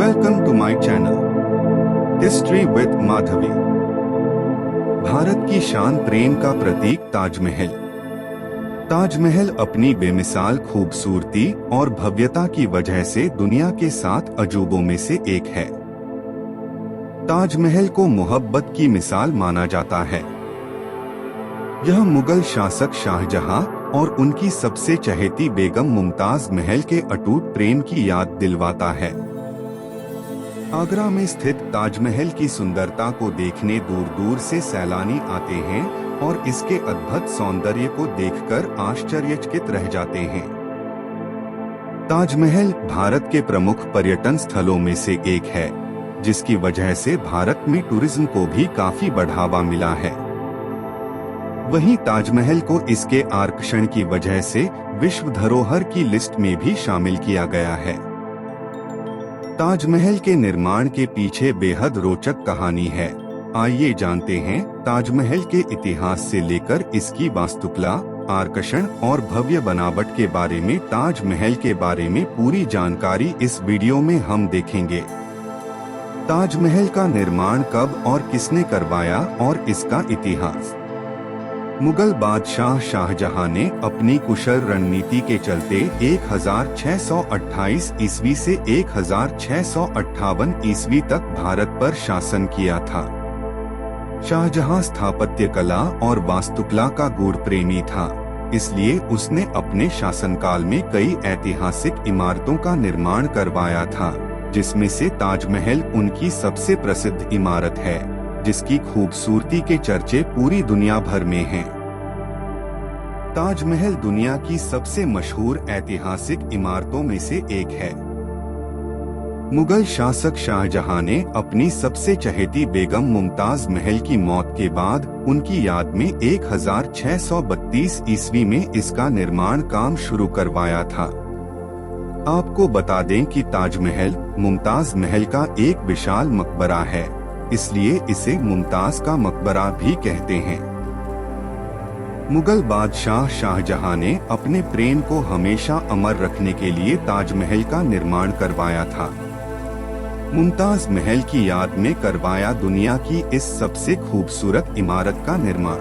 Welcome to my channel history with Madhavi. Bharat की शान प्रेम का प्रतीक ताजमहल। ताजमहल अपनी बेमिसाल खूबसूरती और भव्यता की वजह से दुनिया के 7 अजूबों में से एक है। ताजमहल को मोहब्बत की मिसाल माना जाता है। यह मुगल शासक शाहजहां और उनकी सबसे चहेती बेगम मुमताज महल के अटूट प्रेम की याद दिलवाता है। आगरा में स्थित ताजमहल की सुंदरता को देखने दूर दूर से सैलानी आते हैं और इसके अद्भुत सौंदर्य को देखकर आश्चर्यचकित रह जाते हैं। ताजमहल भारत के प्रमुख पर्यटन स्थलों में से एक है, जिसकी वजह से भारत में टूरिज्म को भी काफी बढ़ावा मिला है। वहीं ताजमहल को इसके आकर्षण की वजह से विश्व धरोहर की लिस्ट में भी शामिल किया गया है। ताजमहल के निर्माण के पीछे बेहद रोचक कहानी है। आइए जानते हैं ताजमहल के इतिहास से लेकर इसकी वास्तुकला, आकर्षण और भव्य बनावट के बारे में। ताजमहल के बारे में पूरी जानकारी इस वीडियो में हम देखेंगे। ताजमहल का निर्माण कब और किसने करवाया और इसका इतिहास। मुगल बादशाह शाहजहां ने अपनी कुशल रणनीति के चलते 1628 ईस्वी से 1658 ईस्वी तक भारत पर शासन किया था। शाहजहां स्थापत्य कला और वास्तुकला का गूढ़ प्रेमी था, इसलिए उसने अपने शासनकाल में कई ऐतिहासिक इमारतों का निर्माण करवाया था, जिसमें से ताजमहल उनकी सबसे प्रसिद्ध इमारत है, जिसकी खूबसूरती के चर्चे पूरी दुनिया भर में हैं। ताजमहल दुनिया की सबसे मशहूर ऐतिहासिक इमारतों में से एक है। मुगल शासक शाहजहां ने अपनी सबसे चहेती बेगम मुमताज महल की मौत के बाद उनकी याद में 1632 ईस्वी में इसका निर्माण काम शुरू करवाया था। आपको बता दें कि ताजमहल मुमताज महल का एक विशाल मकबरा है, इसलिए इसे मुमताज का मकबरा भी कहते हैं। मुगल बादशाह शाहजहां ने अपने प्रेम को हमेशा अमर रखने के लिए ताजमहल का निर्माण करवाया था। मुमताज महल की याद में करवाया दुनिया की इस सबसे खूबसूरत इमारत का निर्माण।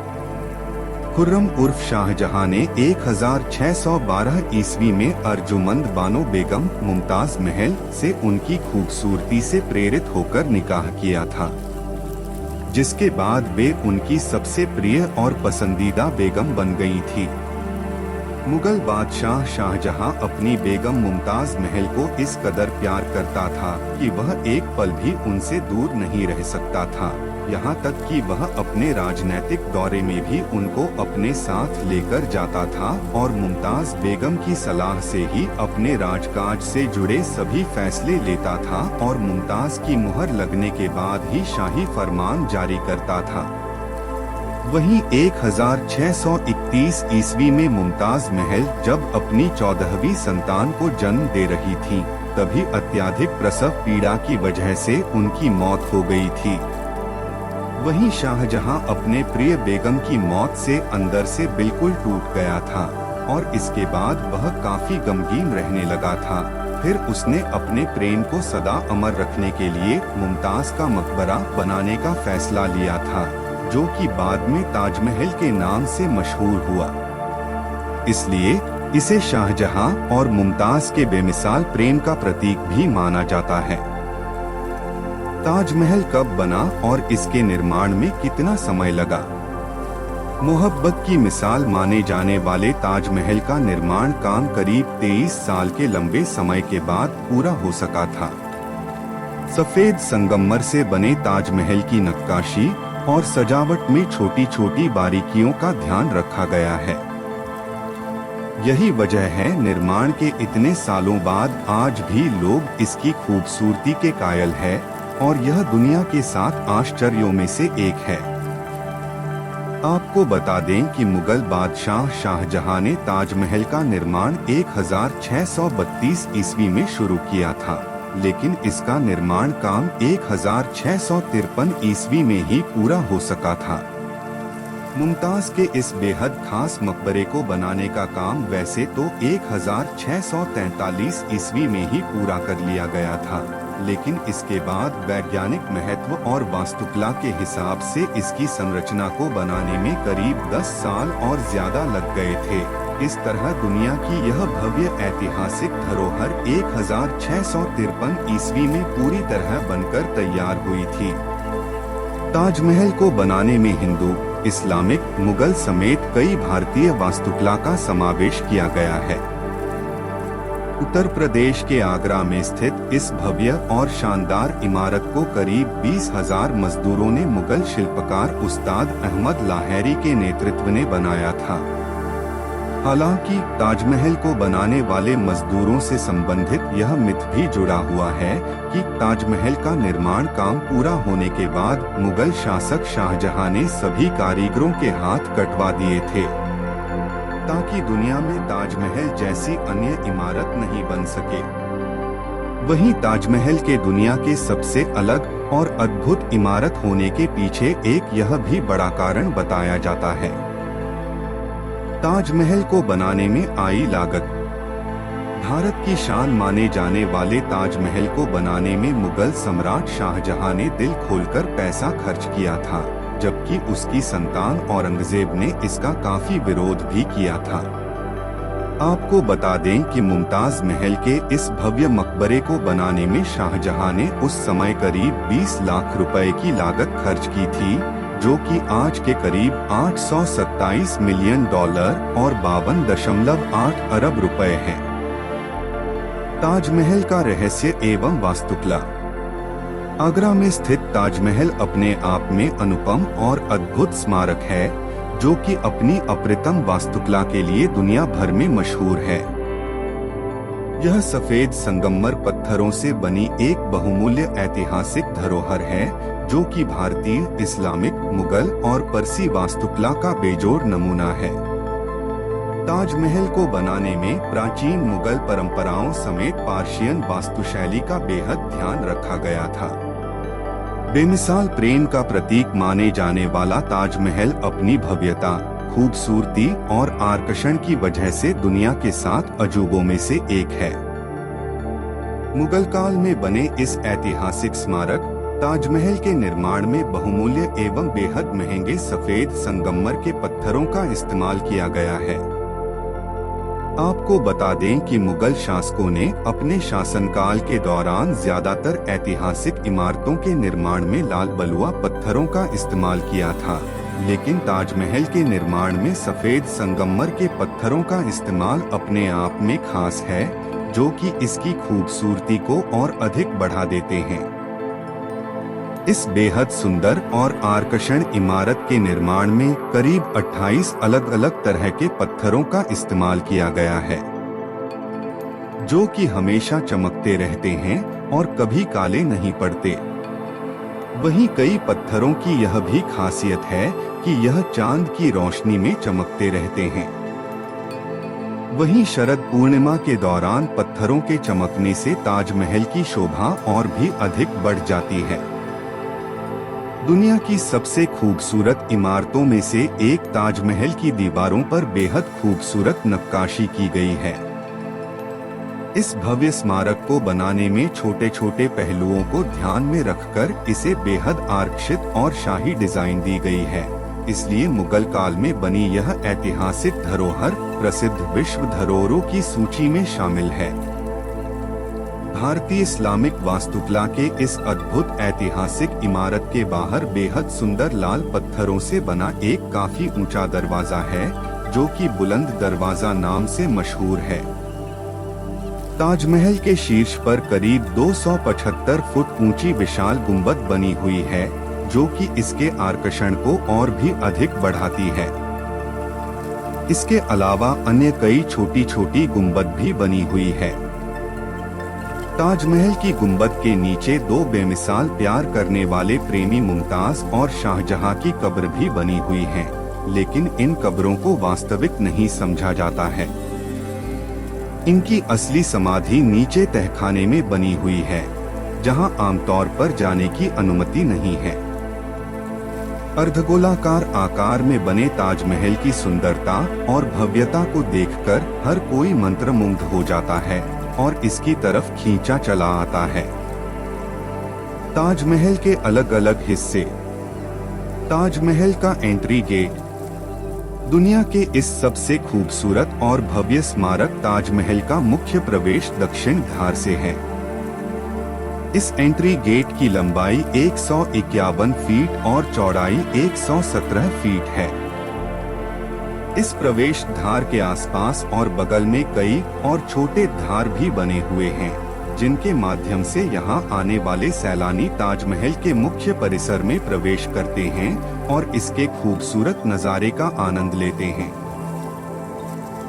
खुर्रम उर्फ शाहजहां ने 1612 ईस्वी में अर्जुमंद बानो बेगम मुमताज महल से उनकी खूबसूरती से प्रेरित होकर निकाह किया था, जिसके बाद वे उनकी सबसे प्रिय और पसंदीदा बेगम बन गई थी। मुगल बादशाह शाहजहां अपनी बेगम मुमताज महल को इस कदर प्यार करता था कि वह एक पल भी उनसे दूर नहीं रह सकता था, यहाँ तक कि वह अपने राजनैतिक दौरे में भी उनको अपने साथ लेकर जाता था और मुमताज बेगम की सलाह से ही अपने राजकाज से जुड़े सभी फैसले लेता था और मुमताज की मुहर लगने के बाद ही शाही फरमान जारी करता था। वहीं 1631 ईस्वी में मुमताज महल जब अपनी 14वीं संतान को जन्म दे रही थी, तभी अत्यधिक प्रसव पीड़ा की वजह से उनकी मौत हो गई थी। वहीं शाहजहां अपने प्रिय बेगम की मौत से अंदर से बिल्कुल टूट गया था और इसके बाद वह काफी गमगीन रहने लगा था। फिर उसने अपने प्रेम को सदा अमर रखने के लिए मुमताज का मकबरा बनाने का फैसला लिया था, जो कि बाद में ताजमहल के नाम से मशहूर हुआ। इसलिए इसे शाहजहां और मुमताज के बेमिसाल प्रेम का प्रतीक भी माना जाता है। ताजमहल कब बना और इसके निर्माण में कितना समय लगा। मोहब्बत की मिसाल माने जाने वाले ताजमहल का निर्माण काम करीब 23 साल के लंबे समय के बाद पूरा हो सका था। सफेद संगमरमर से बने ताजमहल की नक्काशी और सजावट में छोटी छोटी बारीकियों का ध्यान रखा गया है। यही वजह है निर्माण के इतने सालों बाद आज भी लोग इसकी खूबसूरती के कायल है और यह दुनिया के 7 आश्चर्यों में से एक है। आपको बता दें कि मुगल बादशाह शाहजहां ने ताजमहल का निर्माण 1632 ईस्वी में शुरू किया था, लेकिन इसका निर्माण काम 1653 ईस्वी में ही पूरा हो सका था। मुमताज के इस बेहद खास मकबरे को बनाने का काम वैसे तो 1643 ईस्वी में ही पूरा कर लिया गया था, लेकिन इसके बाद वैज्ञानिक महत्व और वास्तुकला के हिसाब से इसकी संरचना को बनाने में करीब 10 साल और ज्यादा लग गए थे। इस तरह दुनिया की यह भव्य ऐतिहासिक धरोहर 1653 ईस्वी में पूरी तरह बनकर तैयार हुई थी। ताजमहल को बनाने में हिंदू, इस्लामिक, मुगल समेत कई भारतीय वास्तुकला का समावेश किया गया है। उत्तर प्रदेश के आगरा में स्थित इस भव्य और शानदार इमारत को करीब 20,000 मजदूरों ने मुगल शिल्पकार उस्ताद अहमद लाहौरी के नेतृत्व में बनाया था। हालांकि ताजमहल को बनाने वाले मजदूरों से संबंधित यह मिथ भी जुड़ा हुआ है कि ताजमहल का निर्माण काम पूरा होने के बाद मुगल शासक शाहजहां ने सभी कारीगरों के हाथ कटवा दिए थे, ताकि दुनिया में ताजमहल जैसी अन्य इमारत नहीं बन सके। वहीं ताजमहल के दुनिया के सबसे अलग और अद्भुत इमारत होने के पीछे एक यह भी बड़ा कारण बताया जाता है। ताजमहल को बनाने में आई लागत। भारत की शान माने जाने वाले ताजमहल को बनाने में मुगल सम्राट शाहजहां ने दिल खोलकर पैसा खर्च किया था, जबकि उसकी संतान औरंगजेब ने इसका काफी विरोध भी किया था। आपको बता दें कि मुमताज महल के इस भव्य मकबरे को बनाने में शाहजहां ने उस समय करीब 20 लाख रुपए की लागत खर्च की थी, जो कि आज के करीब 827 मिलियन डॉलर और 52.8 अरब रुपए है। ताजमहल का रहस्य एवं वास्तुकला। आगरा में स्थित ताजमहल अपने आप में अनुपम और अद्भुत स्मारक है, जो कि अपनी अप्रतिम वास्तुकला के लिए दुनिया भर में मशहूर है। यह सफेद संगमरमर पत्थरों से बनी एक बहुमूल्य ऐतिहासिक धरोहर है, जो कि भारतीय, इस्लामिक, मुगल और परसी वास्तुकला का बेजोड़ नमूना है। ताजमहल को बनाने में प्राचीन मुगल परंपराओं समेत पर्शियन वास्तुशैली का बेहद ध्यान रखा गया था। बेमिसाल प्रेम का प्रतीक माने जाने वाला ताजमहल अपनी भव्यता, खूबसूरती और आकर्षण की वजह से दुनिया के 7 अजूबों में से एक है। मुगल काल में बने इस ऐतिहासिक स्मारक ताजमहल के निर्माण में बहुमूल्य एवं बेहद महंगे सफेद संगमरमर के पत्थरों का इस्तेमाल किया गया है। आपको बता दें कि मुगल शासकों ने अपने शासनकाल के दौरान ज्यादातर ऐतिहासिक इमारतों के निर्माण में लाल बलुआ पत्थरों का इस्तेमाल किया था, लेकिन ताजमहल के निर्माण में सफेद संगमरमर के पत्थरों का इस्तेमाल अपने आप में खास है, जो कि इसकी खूबसूरती को और अधिक बढ़ा देते हैं। इस बेहद सुंदर और आकर्षण इमारत के निर्माण में करीब 28 अलग अलग तरह के पत्थरों का इस्तेमाल किया गया है, जो कि हमेशा चमकते रहते हैं और कभी काले नहीं पड़ते। वहीं कई पत्थरों की यह भी खासियत है कि यह चांद की रोशनी में चमकते रहते हैं। वहीं शरद पूर्णिमा के दौरान पत्थरों के चमकने से ताजमहल की शोभा और भी अधिक बढ़ जाती है। दुनिया की सबसे खूबसूरत इमारतों में से एक ताजमहल की दीवारों पर बेहद खूबसूरत नक्काशी की गई है। इस भव्य स्मारक को बनाने में छोटे छोटे पहलुओं को ध्यान में रखकर इसे बेहद आकर्षित और शाही डिजाइन दी गई है, इसलिए मुगल काल में बनी यह ऐतिहासिक धरोहर प्रसिद्ध विश्व धरोहरों की सूची में शामिल है। भारतीय इस्लामिक वास्तुकला के इस अद्भुत ऐतिहासिक इमारत के बाहर बेहद सुंदर लाल पत्थरों से बना एक काफी ऊंचा दरवाजा है, जो कि बुलंद दरवाजा नाम से मशहूर है। ताजमहल के शीर्ष पर करीब 275 फुट ऊंची विशाल गुंबद बनी हुई है, जो कि इसके आकर्षण को और भी अधिक बढ़ाती है। इसके अलावा अन्य कई छोटी छोटी गुंबद भी बनी हुई है। ताजमहल की गुंबद के नीचे 2 बेमिसाल प्यार करने वाले प्रेमी मुमताज और शाहजहां की कब्र भी बनी हुई है, लेकिन इन कब्रों को वास्तविक नहीं समझा जाता है। इनकी असली समाधि नीचे तहखाने में बनी हुई है, जहां आमतौर पर जाने की अनुमति नहीं है। अर्धगोलाकार आकार में बने ताजमहल की सुंदरता और भव्यता को देखकर हर कोई मंत्रमुग्ध हो जाता है और इसकी तरफ खींचा चला आता है। ताजमहल के अलग अलग हिस्से। ताजमहल का एंट्री गेट। दुनिया के इस सबसे खूबसूरत और भव्य स्मारक ताजमहल का मुख्य प्रवेश दक्षिण द्वार से है। इस एंट्री गेट की लंबाई 151 फीट और चौड़ाई 117 फीट है। इस प्रवेश द्वार के आसपास और बगल में कई और छोटे द्वार भी बने हुए हैं, जिनके माध्यम से यहाँ आने वाले सैलानी ताजमहल के मुख्य परिसर में प्रवेश करते हैं और इसके खूबसूरत नज़ारे का आनंद लेते हैं।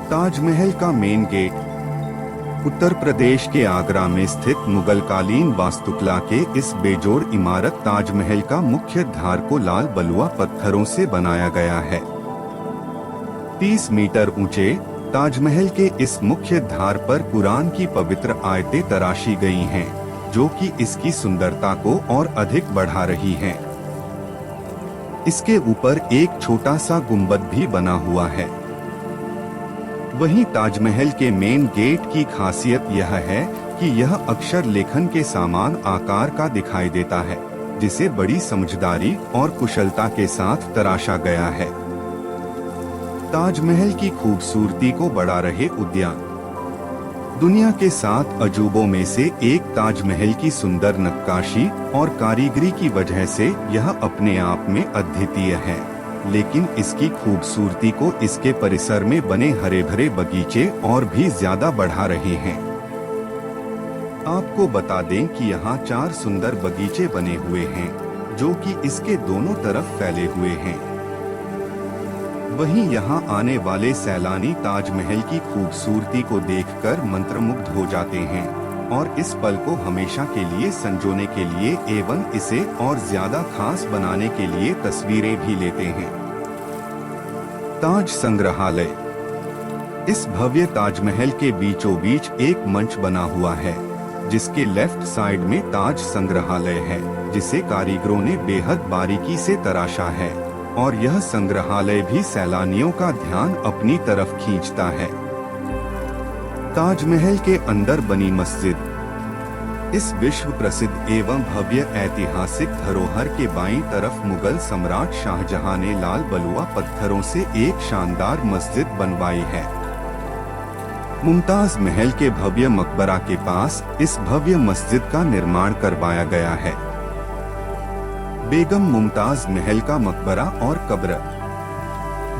ताजमहल का मेन गेट। उत्तर प्रदेश के आगरा में स्थित मुगलकालीन वास्तुकला के इस बेजोड़ इमारत ताजमहल का मुख्य द्वार को लाल बलुआ पत्थरों से बनाया गया है। 30 मीटर ऊंचे ताजमहल के इस मुख्य द्वार पर कुरान की पवित्र आयतें तराशी गई हैं, जो कि इसकी सुंदरता को और अधिक बढ़ा रही हैं। इसके ऊपर एक छोटा सा गुंबद भी बना हुआ है। वहीं ताजमहल के मेन गेट की खासियत यह है कि यह अक्षर लेखन के समान आकार का दिखाई देता है, जिसे बड़ी समझदारी और कुशलता के साथ तराशा गया है। ताजमहल की खूबसूरती को बढ़ा रहे उद्यान। दुनिया के 7 अजूबों में से एक ताजमहल की सुंदर नक्काशी और कारीगरी की वजह से यह अपने आप में अद्वितीय है, लेकिन इसकी खूबसूरती को इसके परिसर में बने हरे भरे बगीचे और भी ज्यादा बढ़ा रहे हैं। आपको बता दें कि यहाँ 4 सुंदर बगीचे बने हुए हैं, जो कि इसके दोनों तरफ फैले हुए हैं। वहीं यहाँ आने वाले सैलानी ताजमहल की खूबसूरती को देखकर मंत्रमुग्ध हो जाते हैं और इस पल को हमेशा के लिए संजोने के लिए एवं इसे और ज्यादा खास बनाने के लिए तस्वीरें भी लेते हैं। ताज संग्रहालय। इस भव्य ताजमहल के बीचों बीच एक मंच बना हुआ है, जिसके लेफ्ट साइड में ताज संग्रहालय है, जिसे कारीगरों ने बेहद बारीकी से तराशा है और यह संग्रहालय भी सैलानियों का ध्यान अपनी तरफ खींचता है। ताजमहल के अंदर बनी मस्जिद। इस विश्व प्रसिद्ध एवं भव्य ऐतिहासिक धरोहर के बाईं तरफ मुगल सम्राट शाहजहां ने लाल बलुआ पत्थरों से एक शानदार मस्जिद बनवाई है। मुमताज महल के भव्य मकबरा के पास इस भव्य मस्जिद का निर्माण करवाया गया है। बेगम मुमताज महल का मकबरा और कब्र।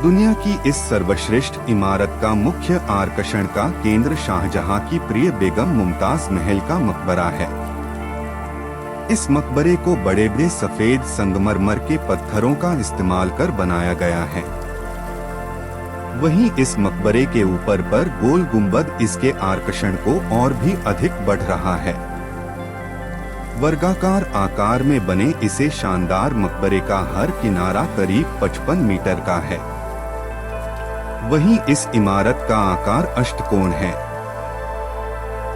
दुनिया की इस सर्वश्रेष्ठ इमारत का मुख्य आकर्षण का केंद्र शाहजहां की प्रिय बेगम मुमताज महल का मकबरा है। इस मकबरे को बड़े बड़े सफेद संगमरमर के पत्थरों का इस्तेमाल कर बनाया गया है। वहीं इस मकबरे के ऊपर पर गोल गुंबद इसके आकर्षण को और भी अधिक बढ़ रहा है। वर्गाकार आकार में बने इसे शानदार मकबरे का हर किनारा करीब 55 मीटर का है। वहीं इस इमारत का आकार अष्टकोण है।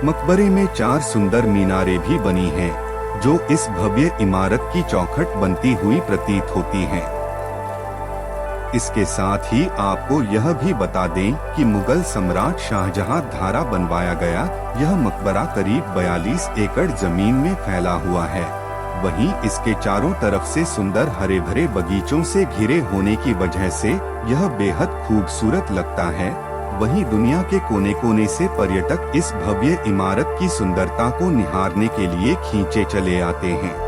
मकबरे में 4 सुंदर मीनारें भी बनी हैं, जो इस भव्य इमारत की चौखट बनती हुई प्रतीत होती हैं। इसके साथ ही आपको यह भी बता दें कि मुगल सम्राट शाहजहां द्वारा बनवाया गया यह मकबरा करीब 42 एकड़ जमीन में फैला हुआ है। वहीं इसके चारों तरफ से सुंदर हरे भरे बगीचों से घिरे होने की वजह से यह बेहद खूबसूरत लगता है। वहीं दुनिया के कोने कोने से पर्यटक इस भव्य इमारत की सुंदरता को निहारने के लिए खींचे चले आते हैं।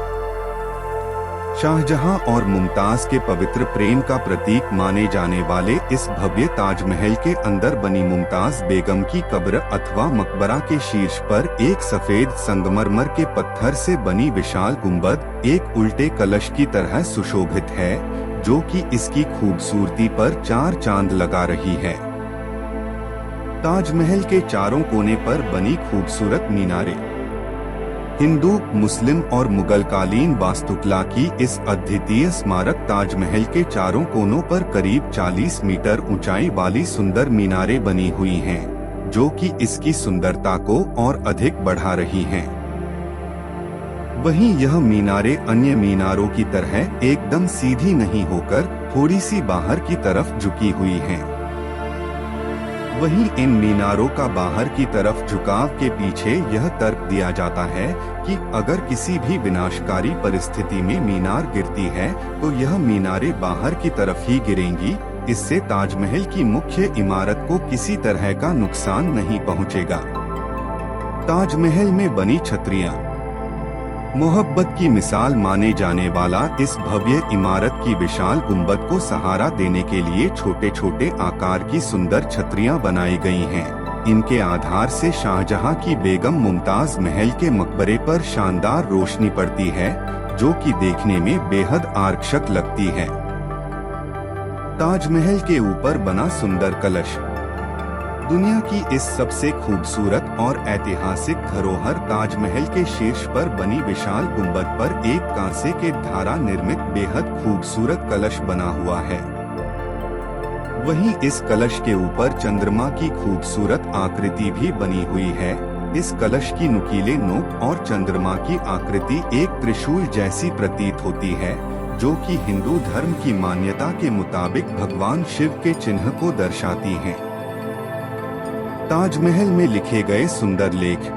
शाहजहां और मुमताज के पवित्र प्रेम का प्रतीक माने जाने वाले इस भव्य ताजमहल के अंदर बनी मुमताज बेगम की कब्र अथवा मकबरा के शीर्ष पर एक सफेद संगमरमर के पत्थर से बनी विशाल गुंबद एक उल्टे कलश की तरह सुशोभित है, जो कि इसकी खूबसूरती पर 4 चांद लगा रही है। ताजमहल के चारों कोने पर बनी खूबसूरत मीनारें। हिंदू, मुस्लिम और मुगल कालीन वास्तुकला की इस अद्वितीय स्मारक ताजमहल के चारों कोनों पर करीब 40 मीटर ऊंचाई वाली सुंदर मीनारें बनी हुई हैं, जो कि इसकी सुंदरता को और अधिक बढ़ा रही हैं। वहीं यह मीनारें अन्य मीनारों की तरह एकदम सीधी नहीं होकर थोड़ी सी बाहर की तरफ झुकी हुई हैं। वहीं इन मीनारों का बाहर की तरफ झुकाव के पीछे यह तर्क दिया जाता है कि अगर किसी भी विनाशकारी परिस्थिति में मीनार गिरती है तो यह मीनारें बाहर की तरफ ही गिरेंगी। इससे ताजमहल की मुख्य इमारत को किसी तरह का नुकसान नहीं पहुंचेगा। ताजमहल में बनी छतरियां मोहब्बत की मिसाल माने जाने वाला इस भव्य इमारत की विशाल गुंबद को सहारा देने के लिए छोटे छोटे आकार की सुंदर छतरियां बनाई गई हैं। इनके आधार से शाहजहां की बेगम मुमताज महल के मकबरे पर शानदार रोशनी पड़ती है, जो कि देखने में बेहद आकर्षक लगती है। ताजमहल के ऊपर बना सुंदर कलश दुनिया की इस सबसे खूबसूरत और ऐतिहासिक धरोहर ताजमहल के शीर्ष पर बनी विशाल गुंबद पर एक कांसे के धारा निर्मित बेहद खूबसूरत कलश बना हुआ है। वहीं इस कलश के ऊपर चंद्रमा की खूबसूरत आकृति भी बनी हुई है। इस कलश की नुकीले नोक और चंद्रमा की आकृति एक त्रिशूल जैसी प्रतीत होती है, जो कि हिंदू धर्म की मान्यता के मुताबिक भगवान शिव के चिन्ह को दर्शाती हैं। ताजमहल में लिखे गए सुंदर लेख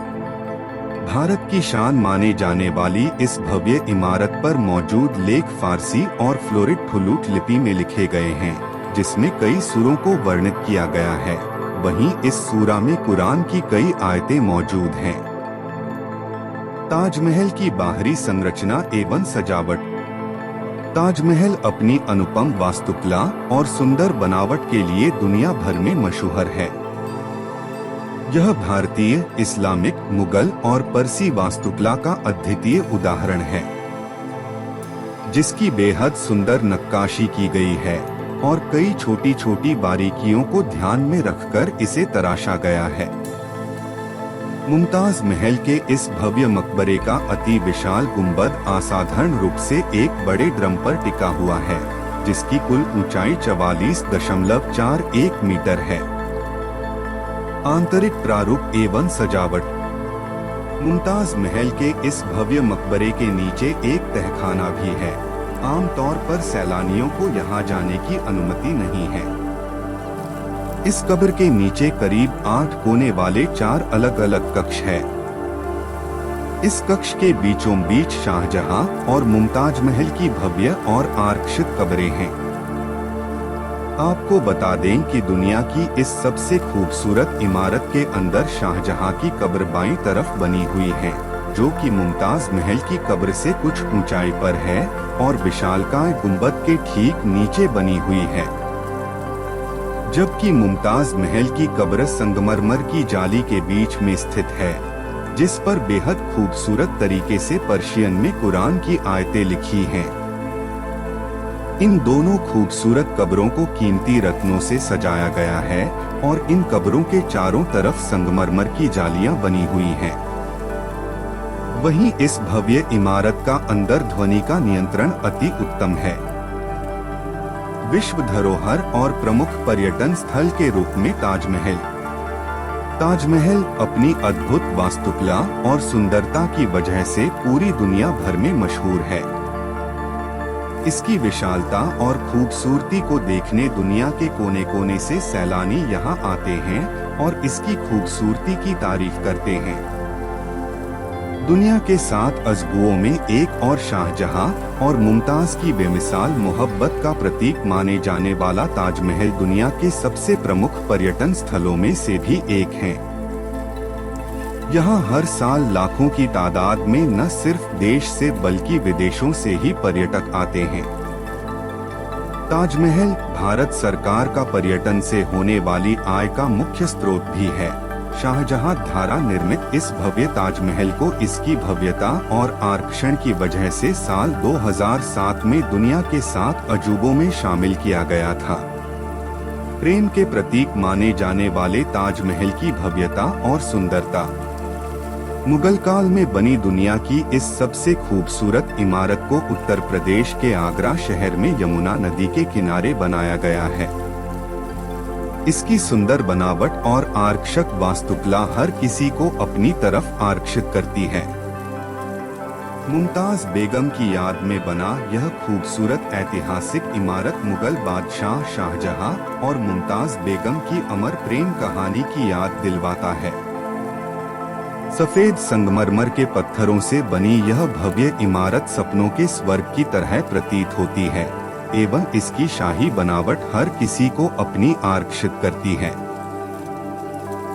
भारत की शान माने जाने वाली इस भव्य इमारत पर मौजूद लेख फारसी और फ्लोरिड फुलूट लिपि में लिखे गए हैं, जिसमें कई सूरों को वर्णित किया गया है। वहीं इस सूरा में कुरान की कई आयतें मौजूद हैं। ताजमहल की बाहरी संरचना एवं सजावट ताजमहल अपनी अनुपम वास्तुकला और सुंदर बनावट के लिए दुनिया भर में मशहूर है। यह भारतीय, इस्लामिक, मुगल और परसी वास्तुकला का अद्वितीय उदाहरण है, जिसकी बेहद सुंदर नक्काशी की गई है और कई छोटी छोटी बारीकियों को ध्यान में रखकर इसे तराशा गया है। मुमताज महल के इस भव्य मकबरे का अति विशाल गुंबद असाधारण रूप से एक बड़े ड्रम पर टिका हुआ है, जिसकी कुल ऊंचाई 44.41 मीटर है। आंतरिक प्रारूप एवं सजावट मुमताज महल के इस भव्य मकबरे के नीचे एक तहखाना भी है। आमतौर पर सैलानियों को यहाँ जाने की अनुमति नहीं है। इस कब्र के नीचे करीब 8 कोने वाले 4 अलग अलग कक्ष है। इस कक्ष के बीचों बीच शाहजहां और मुमताज महल की भव्य और आकर्षक कब्रें हैं। आपको बता दें कि दुनिया की इस सबसे खूबसूरत इमारत के अंदर शाहजहां की कब्र बाईं तरफ बनी हुई है, जो कि मुमताज महल की कब्र से कुछ ऊंचाई पर है और विशालकाय गुंबद के ठीक नीचे बनी हुई है। जबकि मुमताज महल की कब्र संगमरमर की जाली के बीच में स्थित है, जिस पर बेहद खूबसूरत तरीके से पर्शियन में कुरान की आयतें लिखी हैं। इन दोनों खूबसूरत कब्रों को कीमती रत्नों से सजाया गया है और इन कब्रों के चारों तरफ संगमरमर की जालियां बनी हुई हैं। वहीं इस भव्य इमारत का अंदर ध्वनि का नियंत्रण अति उत्तम है। विश्व धरोहर और प्रमुख पर्यटन स्थल के रूप में ताजमहल अपनी अद्भुत वास्तुकला और सुंदरता की वजह से पूरी दुनिया भर में मशहूर है। इसकी विशालता और खूबसूरती को देखने दुनिया के कोने कोने से सैलानी यहाँ आते हैं और इसकी खूबसूरती की तारीफ करते हैं। दुनिया के 7 अजूबों में एक और शाहजहां और मुमताज की बेमिसाल मोहब्बत का प्रतीक माने जाने वाला ताजमहल दुनिया के सबसे प्रमुख पर्यटन स्थलों में से भी एक है। यहाँ हर साल लाखों की तादाद में न सिर्फ देश से बल्कि विदेशों से ही पर्यटक आते हैं। ताजमहल भारत सरकार का पर्यटन से होने वाली आय का मुख्य स्रोत भी है। शाहजहां द्वारा निर्मित इस भव्य ताजमहल को इसकी भव्यता और आकर्षण की वजह से साल 2007 में दुनिया के 7 अजूबों में शामिल किया गया था। प्रेम के प्रतीक माने जाने वाले ताजमहल की भव्यता और सुंदरता मुगल काल में बनी दुनिया की इस सबसे खूबसूरत इमारत को उत्तर प्रदेश के आगरा शहर में यमुना नदी के किनारे बनाया गया है। इसकी सुंदर बनावट और आकर्षक वास्तुकला हर किसी को अपनी तरफ आकर्षित करती है। मुमताज बेगम की याद में बना यह खूबसूरत ऐतिहासिक इमारत मुगल बादशाह शाहजहां और मुमताज बेगम की अमर प्रेम कहानी की याद दिलवाता है। सफेद संगमरमर के पत्थरों से बनी यह भव्य इमारत सपनों के स्वर्ग की तरह प्रतीत होती है एवं इसकी शाही बनावट हर किसी को अपनी आकर्षित करती है।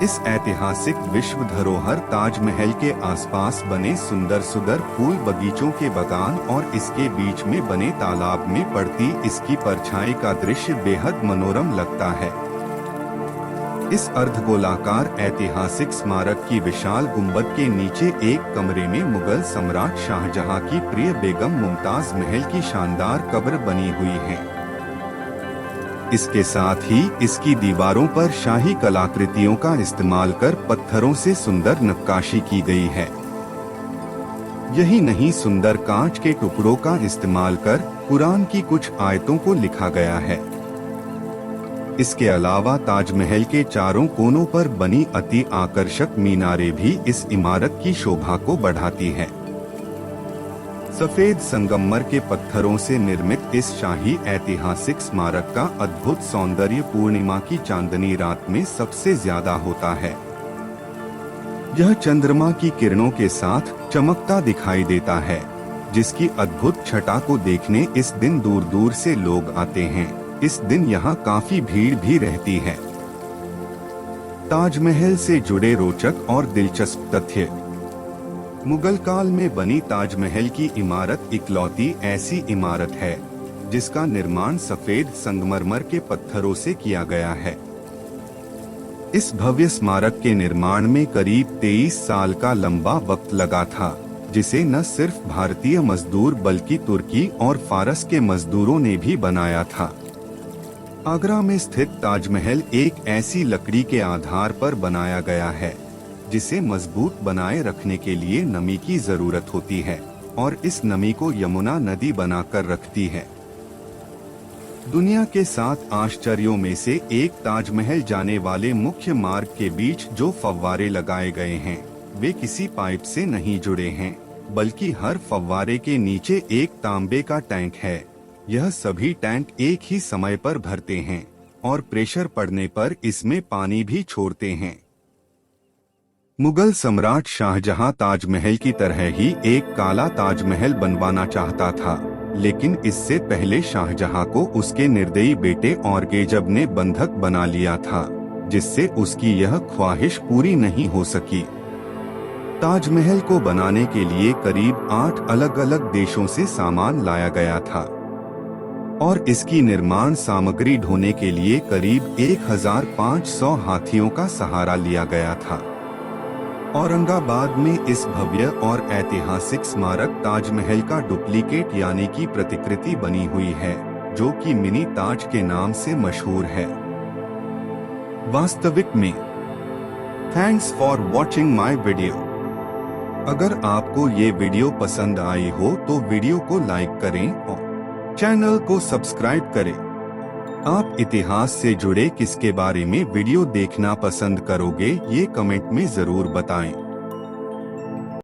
इस ऐतिहासिक विश्व धरोहर ताजमहल के आसपास बने सुंदर सुंदर फूल बगीचों के बगान और इसके बीच में बने तालाब में पड़ती इसकी परछाई का दृश्य बेहद मनोरम लगता है। इस अर्धगोलाकार ऐतिहासिक स्मारक की विशाल गुंबद के नीचे एक कमरे में मुगल सम्राट शाहजहां की प्रिय बेगम मुमताज महल की शानदार कब्र बनी हुई है। इसके साथ ही इसकी दीवारों पर शाही कलाकृतियों का इस्तेमाल कर पत्थरों से सुंदर नक्काशी की गई है। यही नहीं, सुंदर कांच के टुकड़ों का इस्तेमाल कर कुरान की कुछ आयतों को लिखा गया है। इसके अलावा ताजमहल के चारों कोनों पर बनी अति आकर्षक मीनारें भी इस इमारत की शोभा को बढ़ाती है। सफेद संगमरमर के पत्थरों से निर्मित इस शाही ऐतिहासिक स्मारक का अद्भुत सौंदर्य पूर्णिमा की चांदनी रात में सबसे ज्यादा होता है। यह चंद्रमा की किरणों के साथ चमकता दिखाई देता है, जिसकी अद्भुत छटा को देखने इस दिन दूर दूर से लोग आते हैं। इस दिन यहाँ काफी भीड़ भी रहती है। ताजमहल से जुड़े रोचक और दिलचस्प तथ्य। मुगल काल में बनी ताजमहल की इमारत इकलौती ऐसी इमारत है जिसका निर्माण सफेद संगमरमर के पत्थरों से किया गया है। इस भव्य स्मारक के निर्माण में करीब 23 साल का लंबा वक्त लगा था, जिसे न सिर्फ भारतीय मजदूर बल्कि तुर्की और फारस के मजदूरों ने भी बनाया था। आगरा में स्थित ताजमहल एक ऐसी लकड़ी के आधार पर बनाया गया है जिसे मजबूत बनाए रखने के लिए नमी की जरूरत होती है और इस नमी को यमुना नदी बनाकर रखती है। दुनिया के 7 आश्चर्यों में से एक ताजमहल जाने वाले मुख्य मार्ग के बीच जो फव्वारे लगाए गए हैं वे किसी पाइप से नहीं जुड़े हैं, बल्कि हर फव्वारे के नीचे एक तांबे का टैंक है। यह सभी टैंक एक ही समय पर भरते हैं और प्रेशर पड़ने पर इसमें पानी भी छोड़ते हैं। मुगल सम्राट शाहजहां ताजमहल की तरह ही एक काला ताजमहल बनवाना चाहता था, लेकिन इससे पहले शाहजहां को उसके निर्दयी बेटे औरंगजेब ने बंधक बना लिया था, जिससे उसकी यह ख्वाहिश पूरी नहीं हो सकी। ताजमहल को बनाने के लिए करीब 8 अलग अलग देशों से सामान लाया गया था और इसकी निर्माण सामग्री ढोने के लिए करीब 1500 हाथियों का सहारा लिया गया था। औरंगाबाद में इस भव्य और ऐतिहासिक स्मारक ताजमहल का डुप्लीकेट यानी कि प्रतिकृति बनी हुई है, जो कि मिनी ताज के नाम से मशहूर है। वास्तविक में thanks for watching my video. अगर आपको ये वीडियो पसंद आई हो तो वीडियो को लाइक करें और चैनल को सब्सक्राइब करें। आप इतिहास से जुड़े किसके बारे में वीडियो देखना पसंद करोगे, ये कमेंट में जरूर बताएं।